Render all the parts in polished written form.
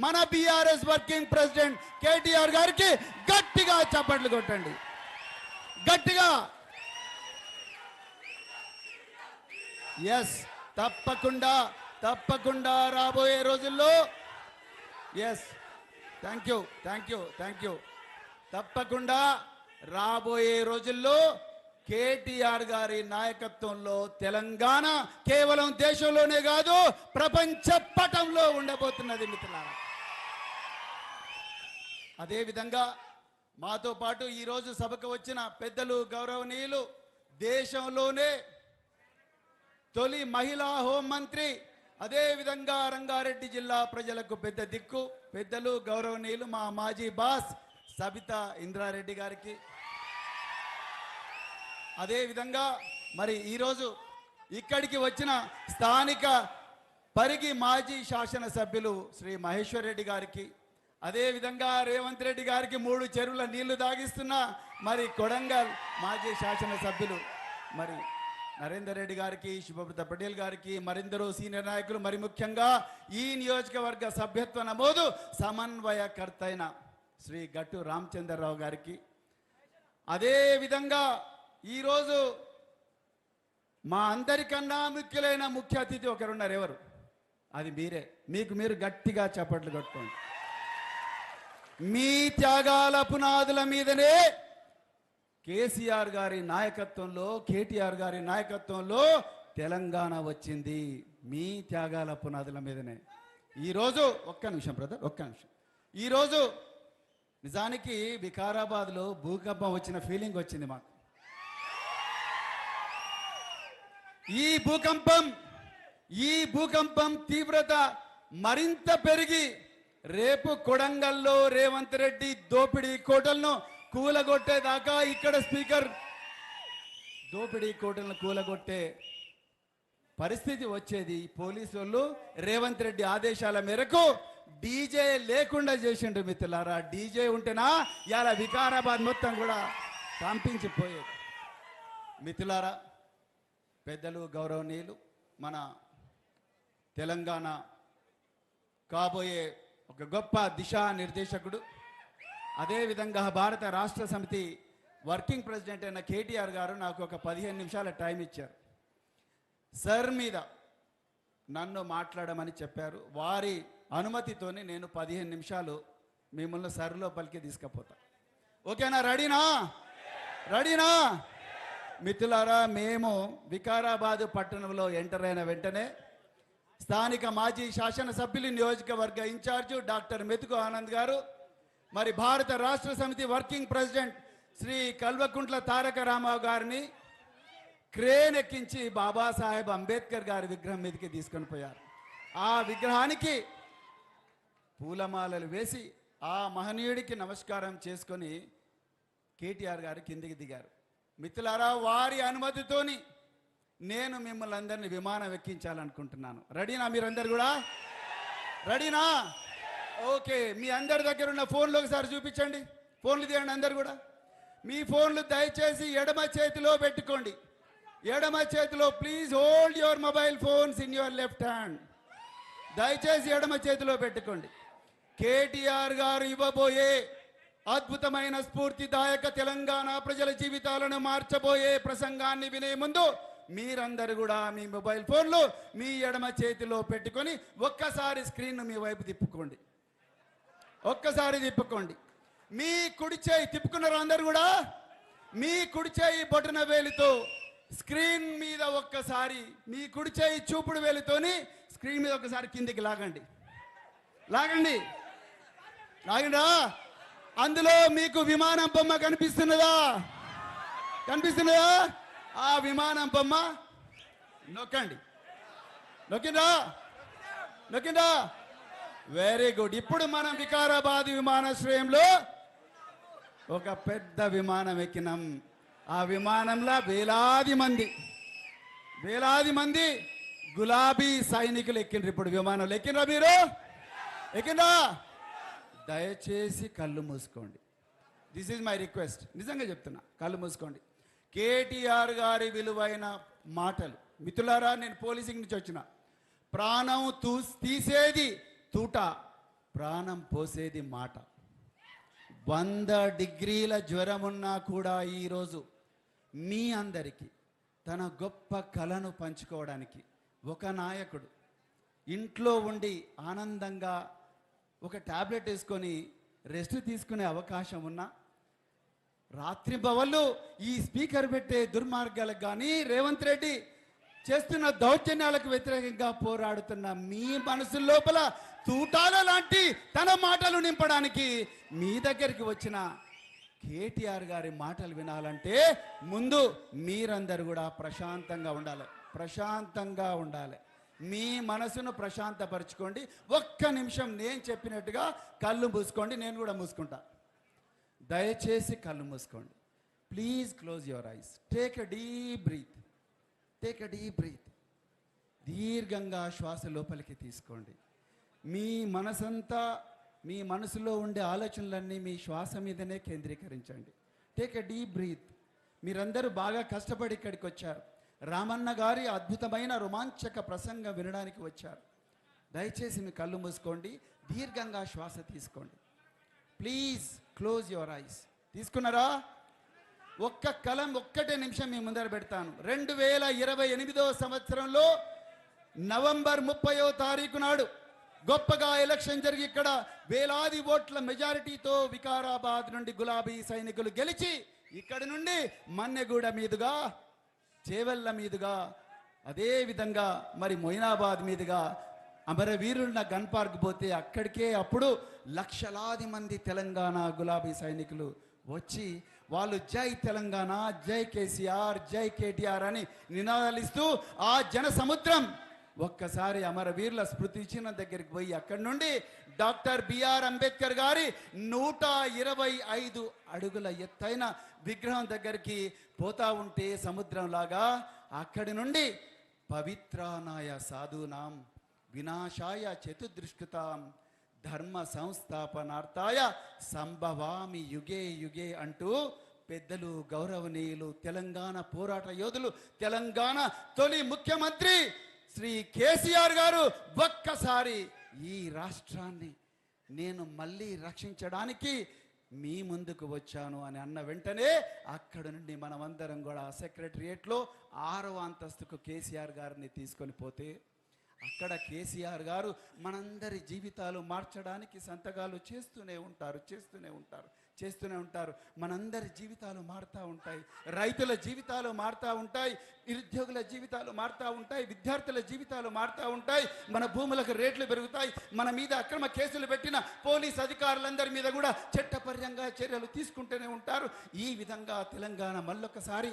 మన BRS working president KTR గారికి గట్టిగా చప్పట్లు కొట్టండి, గట్టిగా. ఎస్, తప్పకుండా తప్పకుండా రాబోయే రోజుల్లో, yes, thank you thank you thank you, తప్పకుండా రాబోయే రోజుల్లో కేటీఆర్ గారి నాయకత్వంలో తెలంగాణ కేవలం దేశంలోనే కాదు ప్రపంచ పటంలో ఉండబోతున్నది మిత్రులారా. అదేవిధంగా మాతో పాటు ఈరోజు సభకు వచ్చిన పెద్దలు గౌరవనీయులు, దేశంలోనే తొలి మహిళా హోంమంత్రి, అదేవిధంగా రంగారెడ్డి జిల్లా ప్రజలకు పెద్ద దిక్కు, పెద్దలు గౌరవనీయులు మా మాజీ బాస్ సబితా ఇంద్రారెడ్డి గారికి, అదేవిధంగా మరి ఈరోజు ఇక్కడికి వచ్చిన స్థానిక పరిగి మాజీ శాసనసభ్యులు శ్రీ మహేశ్వర్ రెడ్డి గారికి, అదేవిధంగా రేవంత్ రెడ్డి గారికి 3 చెరువుల నీళ్లు దాగిస్తున్న మరి కొడంగల్ మాజీ శాసనసభ్యులు మరి నరేందర్ రెడ్డి గారికి, శుభబ్రత పటేల్ గారికి, మరెందరో సీనియర్ నాయకులు, మరి ముఖ్యంగా ఈ నియోజకవర్గ సభ్యత్వ నమోదు సమన్వయకర్త అయిన శ్రీ గట్టు రామచంద్రరావు గారికి, అదేవిధంగా ఈరోజు మా అందరికన్నా ముఖ్యులైన ముఖ్య అతిథి ఒకరున్నారు. ఎవరు? అది మీరే. మీకు మీరు గట్టిగా చప్పట్లు కొట్టుకోండి. మీ త్యాగాల పునాదుల మీదనే కేసీఆర్ గారి నాయకత్వంలో, కేటీఆర్ గారి నాయకత్వంలో తెలంగాణ వచ్చింది. మీ త్యాగాల పునాదుల మీదనే. ఈరోజు ఒక్క నిమిషం బ్రదర్, ఒక్క నిమిషం. ఈరోజు నిజానికి వికారాబాద్లో భూకంపం వచ్చిన ఫీలింగ్ వచ్చింది మాకు. ఈ భూకంపం తీవ్రత మరింత పెరిగి రేపు కొడంగల్లో రేవంత్ రెడ్డి దోపిడీ కోటలను కూలగొట్టేదాకా, ఇక్కడ స్పీకర్ దోపిడీ కోటలను కూలగొట్టే పరిస్థితి వచ్చేది. పోలీసు వాళ్ళు రేవంత్ రెడ్డి ఆదేశాల మేరకు డీజే లేకుండా చేసిండు మిత్రులారా. డీజే ఉంటేనా ఇలా వికారాబాద్ మొత్తం కూడా కంపించిపోయేది. మిత్రులారా, పెద్దలు గౌరవనీయులు, మన తెలంగాణ కాబోయే ఒక గొప్ప దిశా నిర్దేశకుడు, అదేవిధంగా భారత రాష్ట్ర సమితి వర్కింగ్ ప్రెసిడెంట్ అయిన కేటీఆర్ గారు నాకు ఒక 15 నిమిషాల టైం ఇచ్చారు. సర్ మీద నన్ను మాట్లాడమని చెప్పారు. వారి అనుమతితోనే నేను 15 నిమిషాలు మిమ్మల్ని సర్ లోపలికి తీసుకుపోతా. ఓకేనా? రెడీనా? రెడీనా? మిత్రులారా, మేము వికారాబాద్ పట్టణంలో ఎంటర్ అయిన వెంటనే స్థానిక మాజీ శాసనసభ్యులు, నియోజకవర్గ ఇన్ఛార్జు డాక్టర్ మెతుకు ఆనంద్ గారు, మరి భారత రాష్ట్ర సమితి వర్కింగ్ ప్రెసిడెంట్ శ్రీ కల్వకుంట్ల తారక రామారావు గారిని క్రేన్ ఎక్కించి బాబాసాహెబ్ అంబేద్కర్ గారి విగ్రహం మీదకి తీసుకొని పోయారు. ఆ విగ్రహానికి పూలమాలలు వేసి ఆ మహనీయుడికి నమస్కారం చేసుకొని కేటీఆర్ గారు కిందికి దిగారు. మిత్రులారా, వారి అనుమతితోని నేను మిమ్మల్ని అందరినీ విమానం ఎక్కించాలనుకుంటున్నాను. రెడీనా? మీరందరు కూడా రెడీనా? ఓకే. మీ అందరి దగ్గర ఉన్న ఫోన్లు ఒకసారి చూపించండి. ఫోన్లు తీయండి అందరు కూడా. మీ ఫోన్లు దయచేసి ఎడమ చేతిలో పెట్టుకోండి. ఎడమ చేతిలో. Please hold your mobile phones in your left hand. దయచేసి ఎడమ చేతిలో పెట్టుకోండి. కేటీఆర్ గారు ఇవ్వబోయే అద్భుతమైన స్ఫూర్తిదాయక తెలంగాణ ప్రజల జీవితాలను మార్చబోయే ప్రసంగాన్ని వినే ముందు మీరందరూ కూడా మీ మొబైల్ ఫోన్లు మీ ఎడమ చేతిలో పెట్టుకొని ఒక్కసారి స్క్రీన్ మీ వైపు తిప్పుకోండి. ఒక్కసారి తిప్పుకోండి. మీ కుడి చేయి తిప్పుకున్నారు అందరు కూడా. మీ కుడి చేయి బొటన వేలితో స్క్రీన్ మీద ఒక్కసారి, మీ కుడి చేయి చూపుడు వేలితోని స్క్రీన్ మీద ఒకసారి కిందికి లాగండి. లాగండి, లాగండా. అందులో మీకు విమానం బొమ్మ కనిపిస్తున్నదా? కనిపిస్తున్నదా? ఆ విమానం బొమ్మ నొక్కండి. నొక్కిందా? నొక్కిందా? Very good. ఇప్పుడు మనం వికారాబాద్ విమానాశ్రయంలో ఒక పెద్ద విమానం ఎక్కినాం. ఆ విమానంలో వేలాది మంది గులాబీ సైనికులు ఎక్కిండ్రు. ఇప్పుడు విమానంలో ఎక్కినరా? మీరు ఎక్కిందా? దయచేసి కళ్ళు మూసుకోండి. This is my request. నిజంగా చెప్తున్నా, కళ్ళు మూసుకోండి. కేటీఆర్ గారి విలువైన మాటలు. మిత్రులారా, నేను పోలీసింగ్ నుంచి వచ్చిన. ప్రాణం తీసేది తూట, ప్రాణం పోసేది మాట. 100 డిగ్రీల జ్వరమున్నా కూడా ఈరోజు మీ అందరికీ తన గొప్ప కళను పంచుకోవడానికి ఒక నాయకుడు ఇంట్లో ఉండి ఆనందంగా ఒక టాబ్లెట్ వేసుకొని రెస్ట్ తీసుకునే అవకాశం ఉన్నా, రాత్రి బవళ్ళు ఈ స్పీకర్ పెట్టే దుర్మార్గాలకు కానీ రేవంత్ రెడ్డి చేస్తున్న దౌర్జన్యాలకు వ్యతిరేకంగా పోరాడుతున్న మీ మనసు లోపల తూటాల లాంటి తన మాటలు నింపడానికి మీ దగ్గరికి వచ్చిన కేటీఆర్ గారి మాటలు వినాలంటే ముందు మీరందరూ కూడా ప్రశాంతంగా ఉండాలి. ప్రశాంతంగా ఉండాలి. మీ మనసును ప్రశాంతపరచుకోండి. ఒక్క నిమిషం నేను చెప్పినట్టుగా కళ్ళు మూసుకోండి. నేను కూడా మూసుకుంటా. దయచేసి కళ్ళు మూసుకోండి. Please close your eyes. Take a deep breath. Take a deep breath. దీర్ఘంగా శ్వాస లోపలికి తీసుకోండి. మీ మనసంతా, మీ మనసులో ఉండే ఆలోచనలన్నీ మీ శ్వాస మీదనే కేంద్రీకరించండి. Take a deep breath. మీరందరూ బాగా కష్టపడి ఇక్కడికి వచ్చారు. రామన్న గారి అద్భుతమైన రోమాంచక ప్రసంగం వినడానికి వచ్చారు. దయచేసి మీ కళ్ళు మూసుకోండి. దీర్ఘంగా శ్వాస తీసుకోండి. Please close your ice. తీసుకున్నారా? ఒక్కటే నిమిషం మీ ముందర పెడతాను. 2028వ సంవత్సరంలో నవంబర్ 30వ తారీఖు నాడు గొప్పగా ఎలక్షన్ జరిగి ఇక్కడ వేలాది ఓట్ల మెజారిటీతో వికారాబాద్ నుండి గులాబీ సైనికులు గెలిచి ఇక్కడి నుండి మన్నెగూడ మీదుగా, చేవెళ్ళ మీదుగా, అదే విధంగా మరి మొయినాబాద్ మీదుగా అమరవీరుల గన్ పార్క్ పోతే అక్కడికే అప్పుడు లక్షలాది మంది తెలంగాణ గులాబీ సైనికులు వచ్చి వాళ్ళు జై తెలంగాణ, జై కేసీఆర్, జై కేటీఆర్ అని నినాదాలిస్తూ ఆ జన సముద్రం ఒక్కసారి అమరవీరుల స్మృతి చిహ్నం దగ్గరికి పోయి అక్కడి నుండి డాక్టర్ బిఆర్ అంబేద్కర్ గారి 125 అడుగుల ఎత్తైన విగ్రహం దగ్గరికి పోతా ఉంటే సముద్రంలాగా అక్కడి నుండి పవిత్రానాయ సాధూనాం వినాశాయ చతుదృష్కృతాం ధర్మ సంస్థాపనార్థాయ సంభవామి యుగే యుగే అంటూ పెద్దలు, గౌరవనీయులు, తెలంగాణ పోరాట యోధులు, తెలంగాణ తొలి ముఖ్యమంత్రి శ్రీ కేసీఆర్ గారు ఒక్కసారి ఈ రాష్ట్రాన్ని నేను మళ్ళీ రక్షించడానికి మీ ముందుకు వచ్చాను అని అన్న వెంటనే అక్కడ నుండి మనమందరం కూడా సెక్రటరియేట్లో 6వ అంతస్తుకు కేసీఆర్ గారిని తీసుకొని పోతే అక్కడ కేసీఆర్ గారు మనందరి జీవితాలు మార్చడానికి సంతకాలు చేస్తూనే ఉంటారు. మనందరి జీవితాలు మారుతూ ఉంటాయి. రైతుల జీవితాలు మారుతూ ఉంటాయి. నిరుద్యోగుల జీవితాలు మారుతూ ఉంటాయి. విద్యార్థుల జీవితాలు మారుతూ ఉంటాయి. మన భూములకు రేట్లు పెరుగుతాయి. మన మీద అక్రమ కేసులు పెట్టిన పోలీస్ అధికారులందరి మీద కూడా చట్టపరంగా చర్యలు తీసుకుంటూనే ఉంటారు. ఈ విధంగా తెలంగాణ మళ్ళొకసారి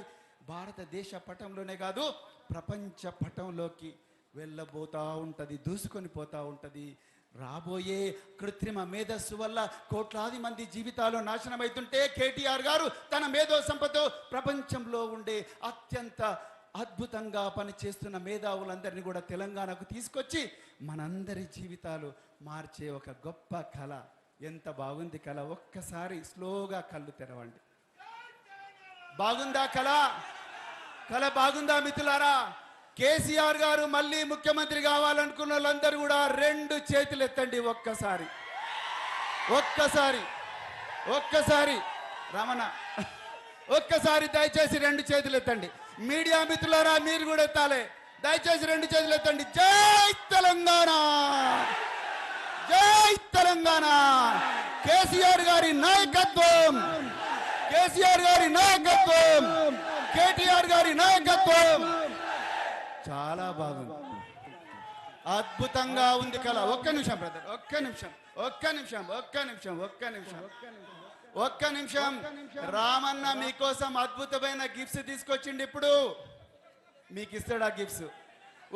భారతదేశ పటంలోనే కాదు ప్రపంచ పటంలోకి వెళ్ళబోతూ ఉంటుంది, దూసుకొని పోతూ ఉంటుంది. రాబోయే కృత్రిమ మేధస్సు వల్ల కోట్లాది మంది జీవితాలు నాశనమవుతుంటే కేటీఆర్ గారు తన మేధో సంపదతో ప్రపంచంలో ఉండే అత్యంత అద్భుతంగా పనిచేస్తున్న మేధావులందరినీ కూడా తెలంగాణకు తీసుకొచ్చి మనందరి జీవితాలు మార్చే ఒక గొప్ప కళ. ఎంత బాగుంది కళ! ఒక్కసారి స్లోగా కళ్ళు తెరవండి. బాగుందా కళ? కళ బాగుందా మిత్రులారా? కేసీఆర్ గారు మళ్ళీ ముఖ్యమంత్రి కావాలనుకున్న వాళ్ళందరూ కూడా 2 చేతులు ఎత్తండి. ఒక్కసారి రమణ, ఒక్కసారి దయచేసి 2 చేతులు ఎత్తండి. మీడియా మిత్రులారా మీరు కూడా ఎత్తాలి. దయచేసి 2 చేతులు ఎత్తండి. జై తెలంగాణ, జై తెలంగాణ. కేసీఆర్ గారి నాయకత్వం, కేసీఆర్ గారి నాయకత్వం, కేటీఆర్ గారి నాయకత్వం. చాలా బాగుంది, అద్భుతంగా ఉంది కళ. ఒక్క నిమిషం బ్రదర్, ఒక్క నిమిషం. రామన్న మీకోసం అద్భుతమైన గిఫ్ట్స్ తీసుకొచ్చిండి. ఇప్పుడు మీకు ఇస్తాడు ఆ గిఫ్ట్స్.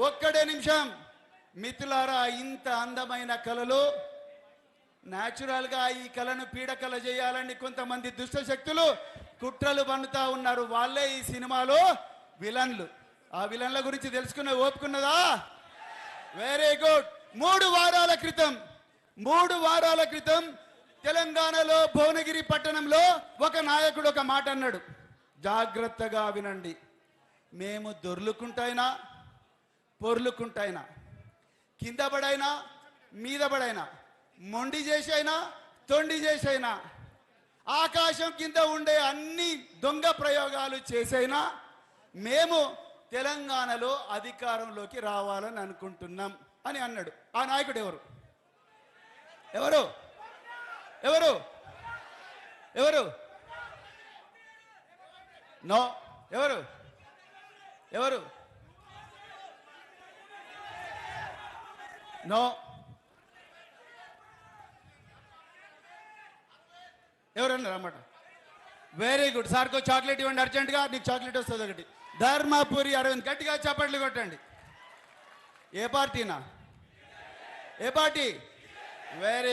ఒక్కడే నిమిషం. మిత్రులారా, ఇంత అందమైన కళలు న్యాచురల్గా ఈ కళను పీడకల చేయాలని కొంతమంది దుష్ట శక్తులు కుట్రలు పన్నుతా ఉన్నారు. వాళ్ళే ఈ సినిమాలో విలన్లు. ఆ విలన్ల గురించి తెలుసుకునే ఓపుకున్నదా? Very good. 3 వారాల క్రితం తెలంగాణలో భువనగిరి పట్టణంలో ఒక నాయకుడు ఒక మాట అన్నాడు. జాగ్రత్తగా వినండి. మేము దొర్లుకుంటైనా పొర్లుకుంటైనా కింద పడైనా మీద పడైనా మొండి చేసైనా తొండి చేసైనా ఆకాశం కింద ఉండే అన్ని దొంగ ప్రయోగాలు చేసైనా మేము తెలంగాణలో అధికారంలోకి రావాలని అనుకుంటున్నాం అని అన్నాడు. ఆ నాయకుడు ఎవరు? ఎవరు ఎవరు ఎవరు నో ఎవరు ఎవరు నో ఎవరన్నారు అన్నమాట? Very good. సార్కో చాక్లెట్ ఇవ్వండి అర్జెంటుగా. నీకు చాక్లెట్ వస్తుంది ఒకటి. ధర్మపురి అరవింద్, గట్టిగా చప్పట్లు కొట్టండి. ఏ పార్టీనా? ఏ పార్టీ? వెరీ